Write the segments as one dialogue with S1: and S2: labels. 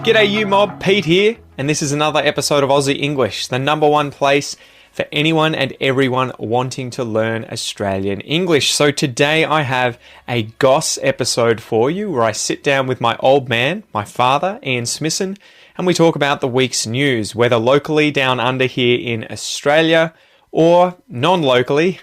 S1: G'day you mob, Pete here, and this is another episode of Aussie English, the number one place for anyone and everyone wanting to learn Australian English. So today I have a Goss episode for you where I sit down with my old man, my father, Ian Smissen, and we talk about the week's news, whether locally down under here in Australia or non-locally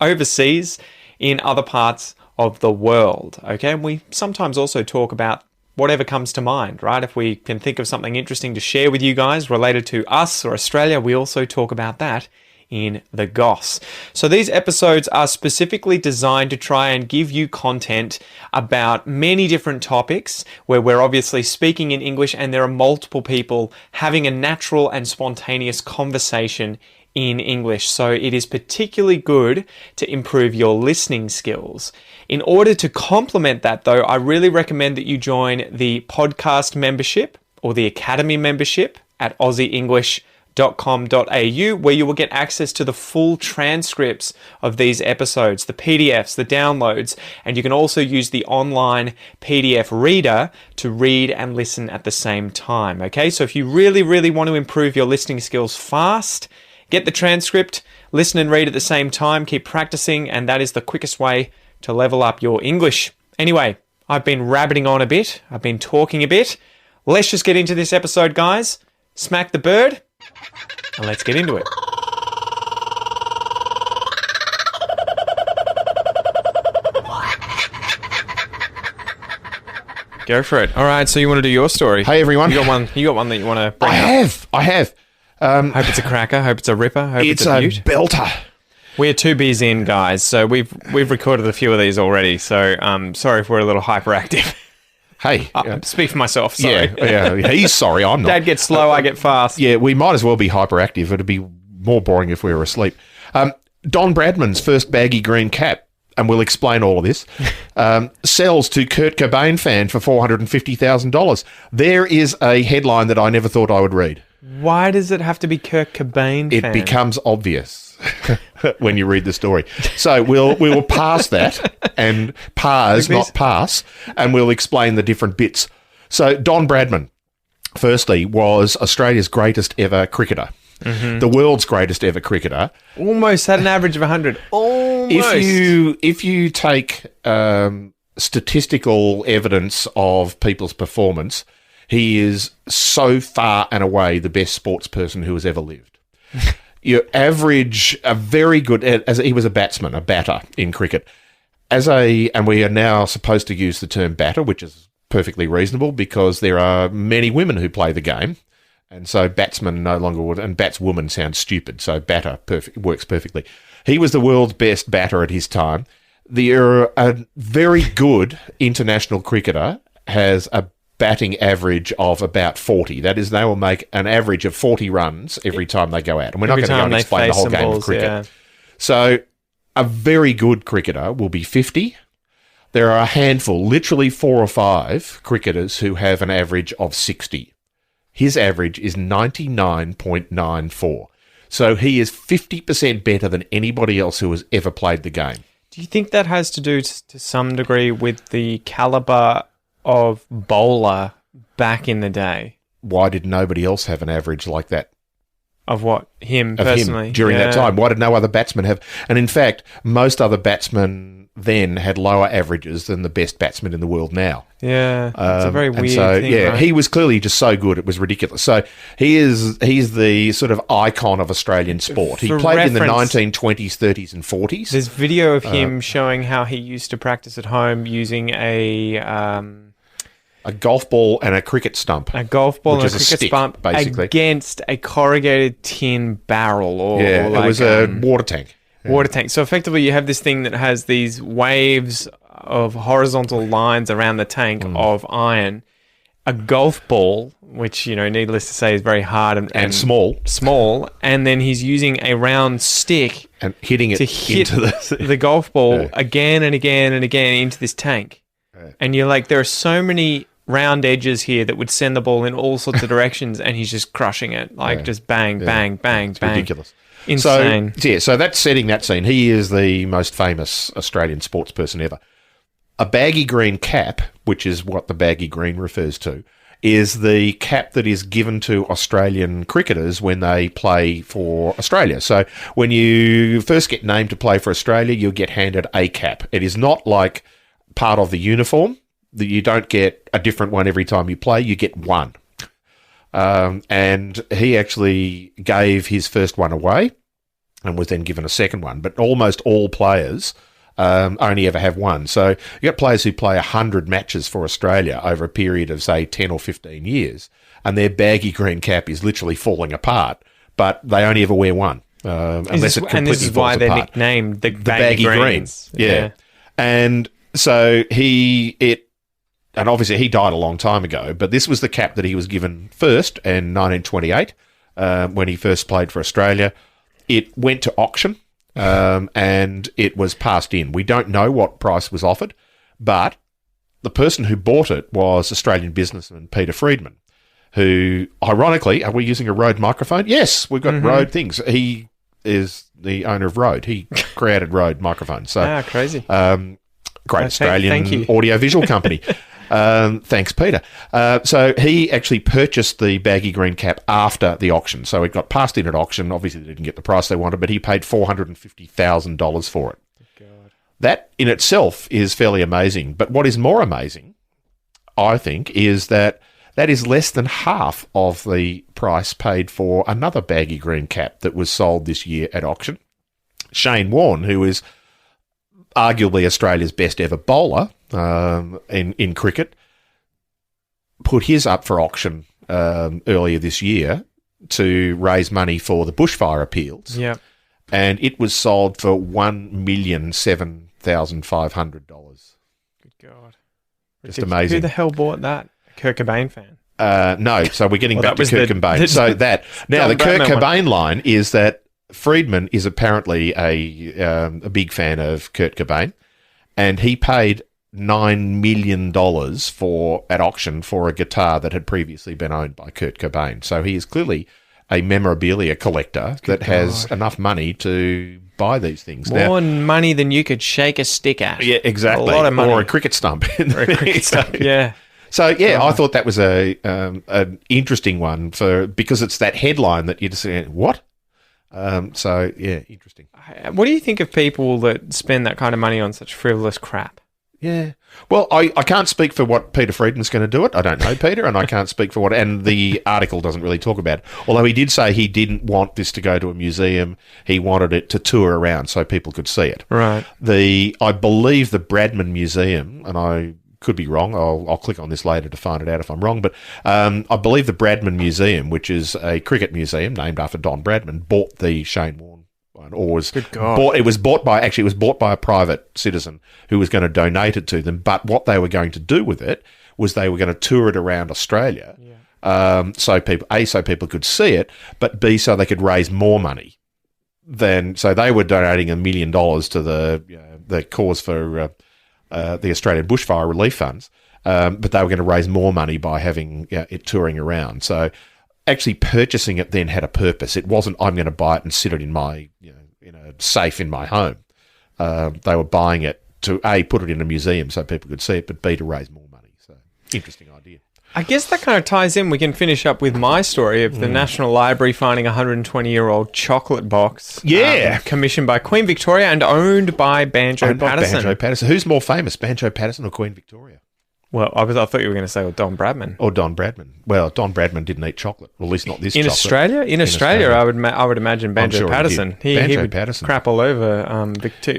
S1: overseas in other parts of the world. Okay, and we sometimes also talk about whatever comes to mind, right? If we can think of something interesting to share with you guys related to us or Australia, we also talk about that in the Goss. So these episodes are specifically designed to try and give you content about many different topics where we're obviously speaking in English and there are multiple people having a natural and spontaneous conversation in English. So it is particularly good to improve your listening skills. In order to complement that though, I really recommend that you join the podcast membership or the academy membership at aussieenglish.com.au, where you will get access to the full transcripts of these episodes, the PDFs, the downloads, and you can also use the online PDF reader to read and listen at the same time. Okay, so if you really want to improve your listening skills fast, get the transcript, listen and read at the same time, keep practicing, and that is the quickest way to level up your English. Anyway, I've been rabbiting on a bit. I've been talking a bit. Let's just get into this episode, guys. Smack the bird, and let's get into it. Go for it. All right, so you want to do your story?
S2: Hey, everyone.
S1: You got one that you want to bring up?
S2: I have.
S1: Hope it's a cracker. Hope it's a ripper. Hope it's a beaut.
S2: Belter.
S1: We're 2 beers in, guys, so we've recorded a few of these already, so sorry if we're a little hyperactive.
S2: Hey.
S1: Speak for myself, sorry.
S2: Yeah, he's sorry, I'm not.
S1: Dad gets slow, I get fast.
S2: Yeah, we might as well be hyperactive. It'd be more boring if we were asleep. Don Bradman's first baggy green cap, and we'll explain all of this, sells to Kurt Cobain fan for $450,000. There is a headline that I never thought I would read.
S1: Why does it have to be Kurt Cobain fan?
S2: It becomes obvious when you read the story. So we will pass that and not pass, and we'll explain the different bits. So Don Bradman, firstly, was Australia's greatest ever cricketer. Mm-hmm. The world's greatest ever cricketer.
S1: Almost had an average of 100. Almost.
S2: If you take statistical evidence of people's performance, he is so far and away the best sportsperson who has ever lived. You average a very good, as he was a batter in cricket. And we are now supposed to use the term batter, which is perfectly reasonable because there are many women who play the game. And so batsman no longer would, and batswoman sounds stupid. So batter works perfectly. He was the world's best batter at his time. A very good international cricketer has a batting average of about 40. That is, they will make an average of 40 runs every time they go out. And we're not going to go and explain the whole game of cricket. Yeah. So a very good cricketer will be 50. There are a handful, literally 4 or 5 cricketers who have an average of 60. His average is 99.94. So he is 50% better than anybody else who has ever played the game.
S1: Do you think that has to do to some degree with the caliber of bowler back in the day?
S2: Why did nobody else have an average like that?
S1: Of what? Him personally?
S2: During that time. Why did no other batsman have? And in fact, most other batsmen then had lower averages than the best batsman in the world now.
S1: Yeah, it's a very weird thing,
S2: yeah,
S1: right?
S2: he was clearly just so good, it was ridiculous. So he's the sort of icon of Australian sport. He played in the 1920s, 30s and 40s.
S1: There's video of him showing how he used to practice at home using a
S2: golf ball and a cricket stump.
S1: A golf ball and a cricket
S2: stick,
S1: stump
S2: basically,
S1: against a corrugated tin barrel.
S2: It was a water tank.
S1: Water tank. So effectively you have this thing that has these waves of horizontal lines around the tank of iron. A golf ball, which, needless to say is very hard and
S2: small.
S1: And then he's using a round stick
S2: and hitting it
S1: to hit
S2: into
S1: the golf ball again and again and again into this tank. And you're like, there are so many round edges here that would send the ball in all sorts of directions, and he's just crushing it. Just bang, bang, bang,
S2: it's
S1: bang.
S2: Ridiculous.
S1: Insane.
S2: So that's setting that scene. He is the most famous Australian sports person ever. A baggy green cap, which is what the baggy green refers to, is the cap that is given to Australian cricketers when they play for Australia. So when you first get named to play for Australia, you'll get handed a cap. It is not like part of the uniform. That you don't get a different one every time you play. You get one. And he actually gave his first one away and was then given a second one. But almost all players only ever have one. So you got players who play 100 matches for Australia over a period of, say, 10 or 15 years, and their baggy green cap is literally falling apart, but they only ever wear one. Unless it completely
S1: and this is why they're nicknamed the baggy greens.
S2: Yeah. And so and obviously he died a long time ago, but this was the cap that he was given first in 1928 when he first played for Australia. It went to auction and it was passed in. We don't know what price was offered, but the person who bought it was Australian businessman Peter Friedman, who, ironically, are we using a Rode microphone? Yes, we've got Rode things. He is the owner of Rode. He created Rode microphones. So,
S1: crazy.
S2: Great Australian audio-visual company. Thanks, Peter. So he actually purchased the baggy green cap after the auction. So it got passed in at auction. Obviously, they didn't get the price they wanted, but he paid $450,000 for it. God. That in itself is fairly amazing. But what is more amazing, I think, is that is less than half of the price paid for another baggy green cap that was sold this year at auction. Shane Warne, who is arguably Australia's best ever bowler in cricket, put his up for auction earlier this year to raise money for the bushfire appeals.
S1: Yeah,
S2: and it was sold for $1,007,500.
S1: Good God,
S2: just amazing.
S1: Who the hell bought that? A Kurt Cobain fan?
S2: No, so we're getting back to Kurt Cobain. The Kurt Cobain line is that Friedman is apparently a big fan of Kurt Cobain, and he paid $9 million at auction for a guitar that had previously been owned by Kurt Cobain. So he is clearly a memorabilia collector that has enough money to buy these things.
S1: More money than you could shake a stick at.
S2: Yeah, exactly.
S1: A lot of money.
S2: Or a cricket stump.
S1: Yeah.
S2: So, yeah, I thought that was an interesting one because it's that headline that you just say, what? So, yeah, interesting.
S1: What do you think of people that spend that kind of money on such frivolous crap?
S2: Yeah. Well, I can't speak for what Peter Friedman's going to do it. I don't know Peter, and I can't speak for what... And the article doesn't really talk about it. Although he did say he didn't want this to go to a museum. He wanted it to tour around so people could see it.
S1: Right.
S2: I believe the Bradman Museum, and I could be wrong. I'll click on this later to find it out if I'm wrong. But I believe the Bradman Museum, which is a cricket museum named after Don Bradman, bought the Shane Warne one, or was bought. It was bought by a private citizen who was going to donate it to them. But what they were going to do with it was they were going to tour it around Australia, so people could see it, but B, so they could raise more money. So they were donating $1 million to the cause for the Australian Bushfire Relief Funds, but they were going to raise more money by having it touring around. So actually purchasing it then had a purpose. It wasn't, I'm going to buy it and sit it in my in a safe in my home. They were buying it to A, put it in a museum so people could see it, but B, to raise more money. So interesting idea.
S1: I guess that kind of ties in. We can finish up with my story of the National Library finding a 120-year-old chocolate box.
S2: Yeah.
S1: Commissioned by Queen Victoria and owned by Banjo Patterson.
S2: Who's more famous, Banjo Patterson or Queen Victoria?
S1: Well, I thought you were going to say Don Bradman.
S2: Or Don Bradman. Well, Don Bradman didn't eat chocolate. Well, at least not this
S1: in
S2: chocolate.
S1: Australia? In Australia, I would imagine Banjo Patterson. He would
S2: Patterson.
S1: crap all over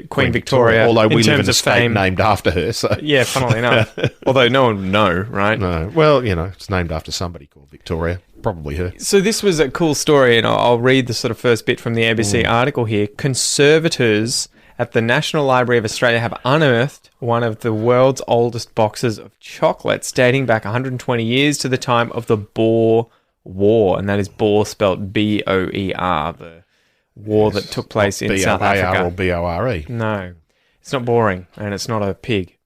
S1: Queen Victoria.
S2: Although we live in a state
S1: fame.
S2: named after her. So.
S1: Yeah, funnily enough. Although no one would know, right?
S2: No. Well, it's named after somebody called Victoria. Probably her.
S1: So this was a cool story, and I'll read the sort of first bit from the ABC article here. Conservators at the National Library of Australia have unearthed one of the world's oldest boxes of chocolates dating back 120 years to the time of the Boer War, and that is Boer spelt B-O-E-R, the war that took place in South Africa.
S2: B-O-A-R or B-O-R-E?
S1: No, it's not boring, and it's not a pig.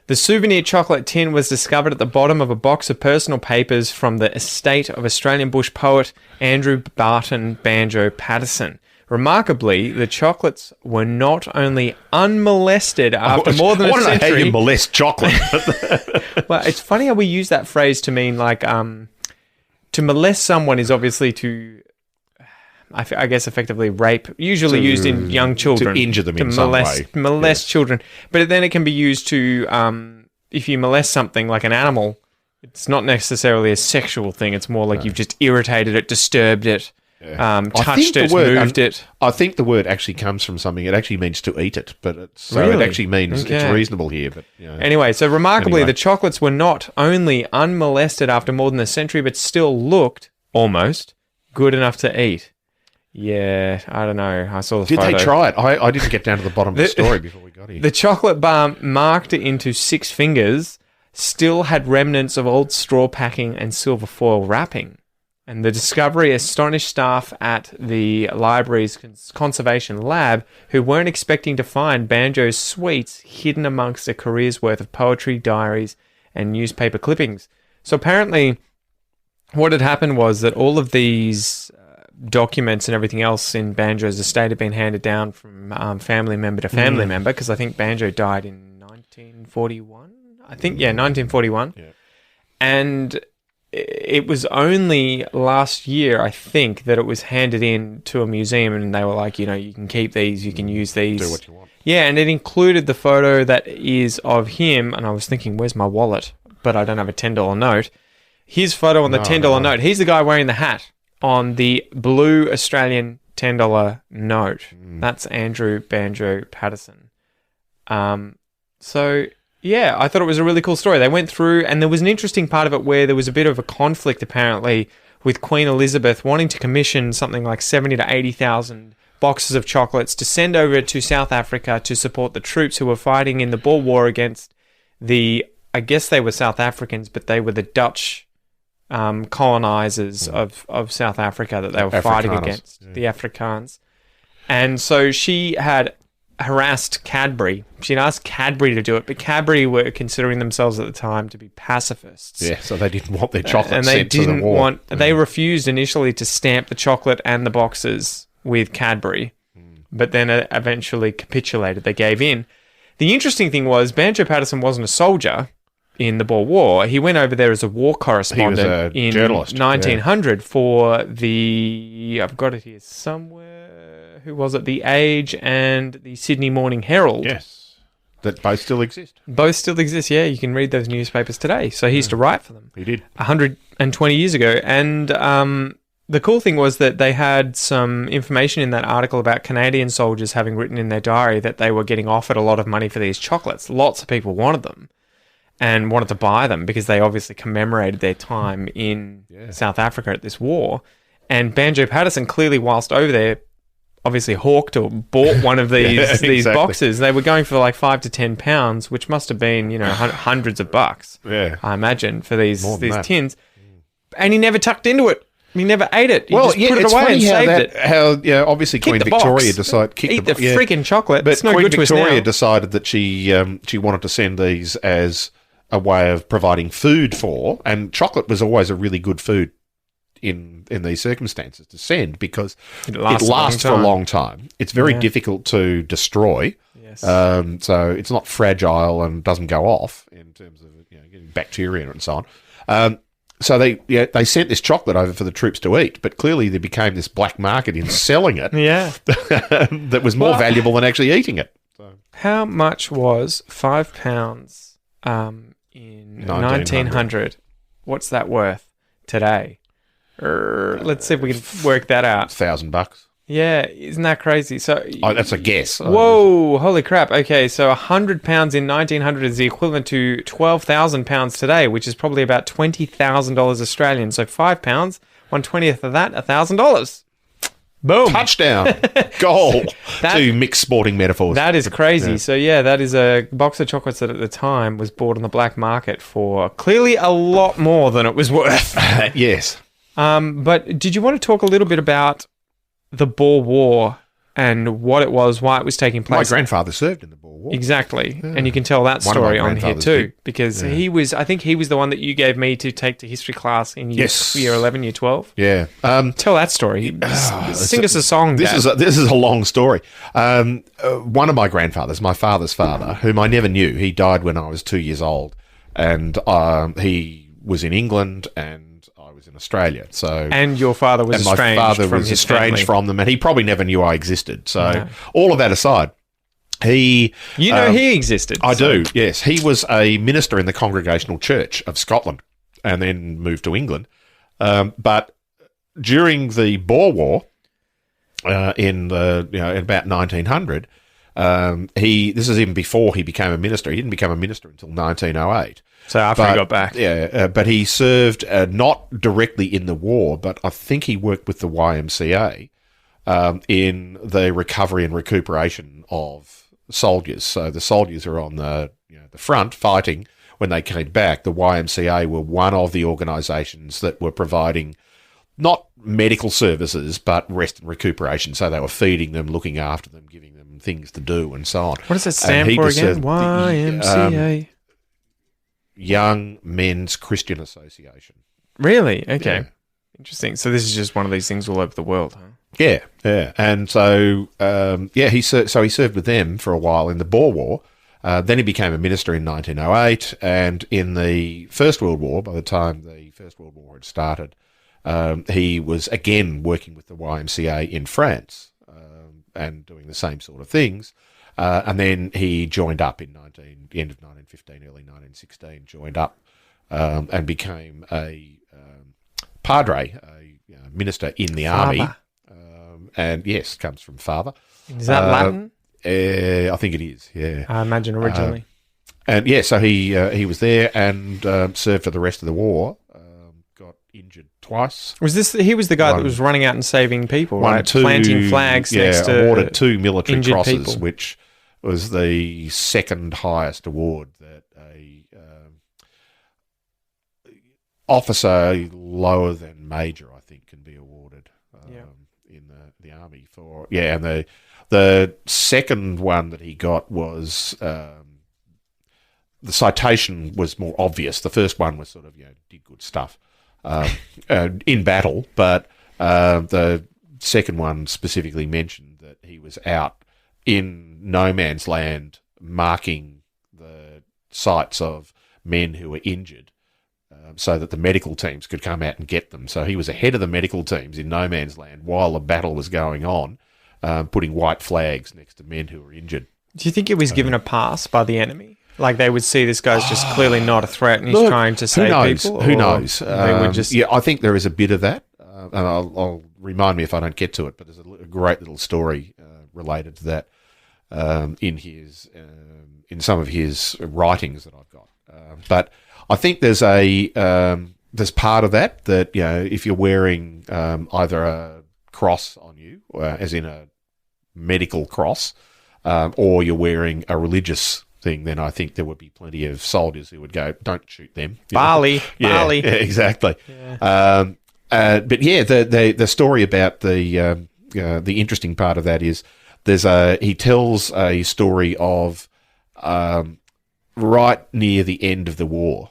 S1: The souvenir chocolate tin was discovered at the bottom of a box of personal papers from the estate of Australian bush poet Andrew Barton Banjo Patterson. Remarkably, the chocolates were not only unmolested after more than a
S2: I
S1: century.
S2: how you molest chocolate.
S1: Well, it's funny how we use that phrase to mean like to molest someone is obviously to, I guess, effectively rape. Usually used in young children
S2: to injure them in some way.
S1: Molest children, but then it can be used to if you molest something like an animal. It's not necessarily a sexual thing. It's more like you've just irritated it, disturbed it. Touched it, moved it.
S2: I think the word actually comes from something. It actually means to eat it, but it actually means it's reasonable here. But
S1: anyway, so remarkably, the chocolates were not only unmolested after more than a century, but still looked almost good enough to eat. Yeah, I don't know. I saw the photo.
S2: Did they try it? I didn't get down to the bottom of the story before we got here.
S1: The chocolate bar, marked into 6 fingers, still had remnants of old straw packing and silver foil wrapping. And the discovery astonished staff at the library's conservation lab, who weren't expecting to find Banjo's sweets hidden amongst a career's worth of poetry, diaries, and newspaper clippings. So apparently, what had happened was that all of these documents and everything else in Banjo's estate had been handed down from family member to family member, because I think Banjo died in 1941. 1941. Yeah. And it was only last year, I think, that it was handed in to a museum, and they were like, you can keep these, you can use these.
S2: Do what you want.
S1: Yeah, and it included the photo that is of him, and I was thinking, where's my wallet? But I don't have a $10 note. His photo on the $10 note, he's the guy wearing the hat on the blue Australian $10 note. That's Andrew Banjo Patterson. So... yeah, I thought it was a really cool story. They went through, and there was an interesting part of it where there was a bit of a conflict, apparently, with Queen Elizabeth wanting to commission something like 70 to 80,000 boxes of chocolates to send over to South Africa to support the troops who were fighting in the Boer War against I guess they were South Africans, but they were the Dutch colonizers of South Africa that they were fighting against, the Afrikaans. And so she had harassed Cadbury. She'd asked Cadbury to do it, but Cadbury were considering themselves at the time to be pacifists.
S2: Yeah, so they didn't want their chocolate
S1: and they
S2: sent to the war.
S1: They refused initially to stamp the chocolate and the boxes with Cadbury, but then eventually capitulated. They gave in. The interesting thing was Banjo Patterson wasn't a soldier in the Boer War. He went over there as a war correspondent in
S2: journalist.
S1: 1900 for the... I've got it here somewhere. Who was it? The Age and the Sydney Morning Herald.
S2: Yes. That both still exist.
S1: Both still exist, yeah. You can read those newspapers today. So he used to write for them.
S2: He did.
S1: 120 years ago. And the cool thing was that they had some information in that article about Canadian soldiers having written in their diary that they were getting offered a lot of money for these chocolates. Lots of people wanted them and wanted to buy them because they obviously commemorated their time in South Africa at this war. And Banjo Patterson, clearly whilst over there, obviously hawked or bought one of these boxes. They were going for like £5 to £10, which must have been, hundreds of bucks.
S2: Yeah,
S1: I imagine, for these tins. And he never tucked into it. He never ate it. He just put it away and saved it.
S2: Obviously Queen Victoria decided
S1: eat the freaking chocolate.
S2: But
S1: it's no
S2: Queen
S1: good to us now.
S2: Victoria decided that she wanted to send these as a way of providing food for, and chocolate was always a really good food in these circumstances to send because it lasts for a long time. It's very difficult to destroy. Yes. So it's not fragile and doesn't go off in terms of getting bacteria in it and so on. So they sent this chocolate over for the troops to eat, but clearly there became this black market in selling it. That was more valuable than actually eating it. So.
S1: How much was £5 in 1900? What's that worth today? Let's see if we can work that out.
S2: $1,000.
S1: Yeah, isn't that crazy? So
S2: that's a guess.
S1: Whoa, holy crap. Okay, so £100 in 1900 is the equivalent to £12,000 today, which is probably about $20,000 Australian. So £5, 1/20th of that, $1,000. Boom.
S2: Touchdown. Goal. Two mixed sporting metaphors.
S1: That is crazy. Yeah. So, that is a box of chocolates that at the time was bought on the black market for clearly a lot more than it was worth.
S2: Yes.
S1: But did you want to talk a little bit about the Boer War and what it was, why it was taking
S2: My
S1: place.
S2: grandfather served in the Boer War.
S1: Exactly. And you can tell that
S2: One of my
S1: story on here
S2: grandfathers
S1: too,
S2: did.
S1: because I think he was the one that you gave me to take to history class in year 11, year 12.
S2: Yeah.
S1: Tell that story. Sing us a song,
S2: This
S1: Dad.
S2: is a long story. One of my grandfathers, my father's father, whom I never knew, he died when I was 2 years old, and he was in England and I was in Australia. So
S1: And your father was
S2: my
S1: estranged
S2: father
S1: from
S2: was
S1: his
S2: estranged
S1: family.
S2: from them, and he probably never knew I existed. So
S1: No.
S2: all of that aside, he
S1: You know he existed.
S2: I
S1: so-
S2: do, yes. He was a minister in the Congregational Church of Scotland and then moved to England. But during the Boer War, in about 1900, this is even before he became a minister. He didn't become a minister until 1908.
S1: So after he got back.
S2: Yeah, but he served not directly in the war, but I think he worked with the YMCA in the recovery and recuperation of soldiers. So the soldiers are on the front fighting. When they came back, the YMCA were one of the organisations that were providing not medical services, but rest and recuperation. So they were feeding them, looking after them, giving them things to do, and so on.
S1: What does that stand for again? YMCA.
S2: Young Men's Christian Association.
S1: Really? Okay.
S2: Yeah.
S1: Interesting. So this is just one of these things all over the world, huh?
S2: Yeah, yeah. And so, he served with them for a while in the Boer War. Then he became a minister in 1908. And in the First World War, by the time the First World War had started, he was again working with the YMCA in France and doing the same sort of things. And then he joined up in the end of 1915, early 1916, joined up and became a padre, a minister in the army. And yes, comes from father.
S1: Is that Latin?
S2: I think it is, yeah.
S1: I imagine originally.
S2: And yeah, so he was there and served for the rest of the war. Got injured twice.
S1: He was the guy that was running out and saving people, right? Planting flags next to
S2: awarded 2 military
S1: injured
S2: crosses,
S1: people.
S2: which was the second highest award that a officer lower than major, I think, can be awarded in the army for. Yeah, and the second one that he got was the citation was more obvious. The first one was sort of did good stuff in battle, but the second one specifically mentioned that he was out in no man's land marking the sites of men who were injured so that the medical teams could come out and get them. So he was ahead of the medical teams in no man's land while the battle was going on, putting white flags next to men who were injured.
S1: Do you think it was given a pass by the enemy? Like they would see this guy's just clearly not a threat and he's trying to save people?
S2: Who knows?
S1: They would just...
S2: Yeah, I think there is a bit of that. And I'll remind me if I don't get to it, but there's a great little story related to that in some of his writings that I've got. But I think there's part of that if you're wearing either a cross on you, as in a medical cross, or you're wearing a religious thing, then I think there would be plenty of soldiers who would go, "Don't shoot them."
S1: Bali.
S2: Yeah, exactly. Yeah. But yeah, the story about the interesting part of that is he tells a story of right near the end of the war,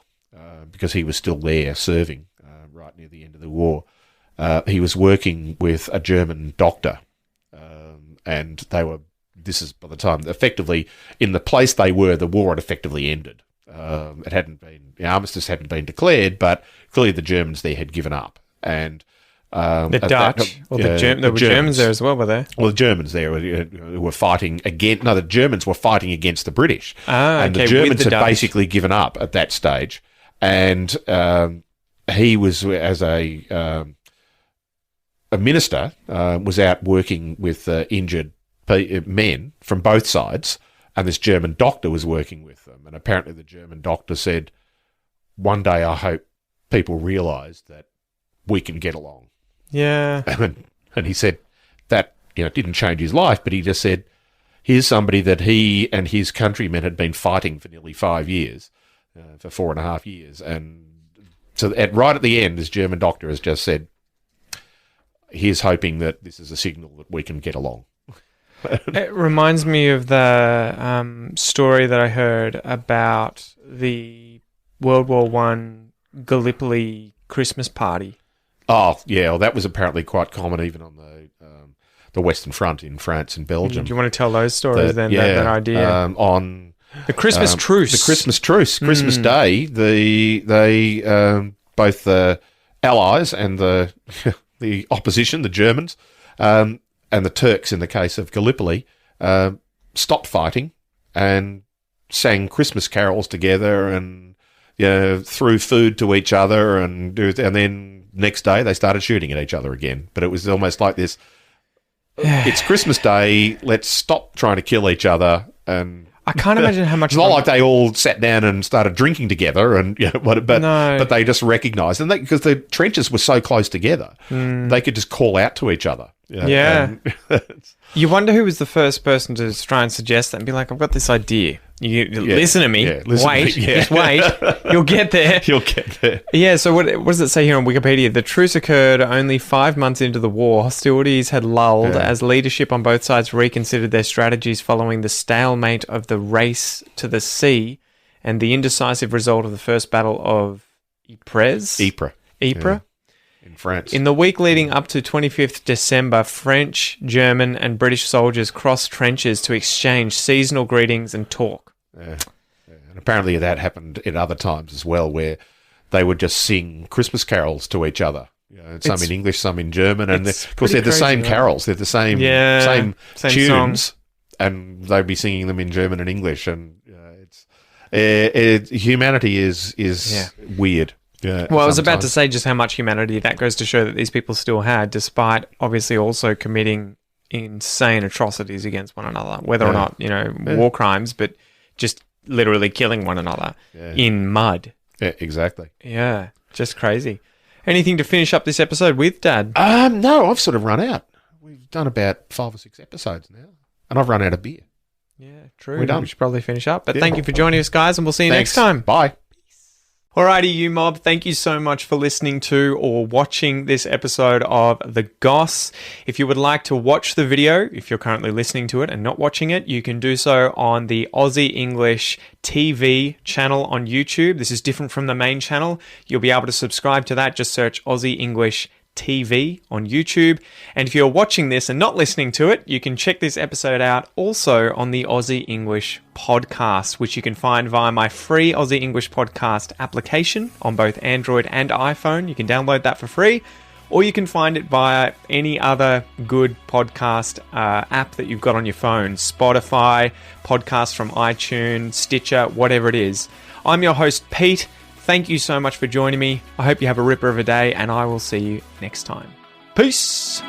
S2: because he was still there serving right near the end of the war. He was working with a German doctor, and this is by the time effectively in the place they were, the war had effectively ended. It hadn't been, the armistice hadn't been declared, but clearly the Germans there had given up. And
S1: the Dutch, there were Germans there as well, were there?
S2: Well, the Germans there were fighting against. No, the Germans were fighting against the British, and the Germans had basically given up at that stage. And he was, as a minister, was out working with injured men from both sides, and this German doctor was working with them. And apparently, the German doctor said, "One day, I hope people realise that we can get along."
S1: Yeah.
S2: And he said that didn't change his life, but he just said, here's somebody that he and his countrymen had been fighting for nearly 5 years, for 4.5 years. And so right at the end, this German doctor has just said, here's hoping that this is a signal that we can get along.
S1: It reminds me of the story that I heard about the World War One Gallipoli Christmas party.
S2: Oh, yeah, well, that was apparently quite common even on the Western Front in France and Belgium.
S1: Do you want to tell those stories then, that idea?
S2: On
S1: the Christmas truce.
S2: The Christmas truce. Christmas Day, they both the Allies and the the opposition, the Germans, and the Turks in the case of Gallipoli, stopped fighting and sang Christmas carols together and threw food to each other and then next day they started shooting at each other again. But it was almost like this, it's Christmas Day, let's stop trying to kill each other. And
S1: I can't imagine how much...
S2: It's not like they all sat down and started drinking together, and but they just recognised, and because the trenches were so close together, they could just call out to each other.
S1: Yeah. You wonder who was the first person to try and suggest that and be like, I've got this idea. Listen to me.
S2: Yeah,
S1: Just wait. You'll get there.
S2: You'll get there.
S1: Yeah, so what does it say here on Wikipedia? The truce occurred only 5 months into the war. Hostilities had lulled as leadership on both sides reconsidered their strategies following the stalemate of the race to the sea and the indecisive result of the First Battle of Ypres.
S2: Ypres.
S1: Yeah.
S2: In France.
S1: In the week leading up to 25th December, French, German and British soldiers crossed trenches to exchange seasonal greetings and talk.
S2: Yeah. And apparently that happened at other times as well, where they would just sing Christmas carols to each other. Some in English, some in German. And of course, they're the same carols. They're the same tunes. Songs. And they'd be singing them in German and English. And humanity is weird. Yeah,
S1: well, I was about to say just how much humanity that goes to show that these people still had, despite obviously also committing insane atrocities against one another, whether or not, war crimes, but just literally killing one another in mud.
S2: Yeah, exactly.
S1: Yeah, just crazy. Anything to finish up this episode with, Dad?
S2: No, I've sort of run out. We've done about 5 or 6 episodes now, and I've run out of beer.
S1: Yeah, true.
S2: We're done.
S1: We should probably finish up, but thank you for joining us, guys, and we'll see you next time.
S2: Bye.
S1: Alrighty, you mob, thank you so much for listening to or watching this episode of The Goss. If you would like to watch the video, if you're currently listening to it and not watching it, you can do so on the Aussie English TV channel on YouTube. This is different from the main channel. You'll be able to subscribe to that. Just search Aussie English TV on YouTube. And if you're watching this and not listening to it, you can check this episode out also on the Aussie English podcast, which you can find via my free Aussie English podcast application on both Android and iPhone. You can download that for free, or you can find it via any other good podcast app that you've got on your phone. Spotify, podcasts from iTunes, Stitcher, whatever it is. I'm your host, Pete. Thank you so much for joining me. I hope you have a ripper of a day, and I will see you next time. Peace!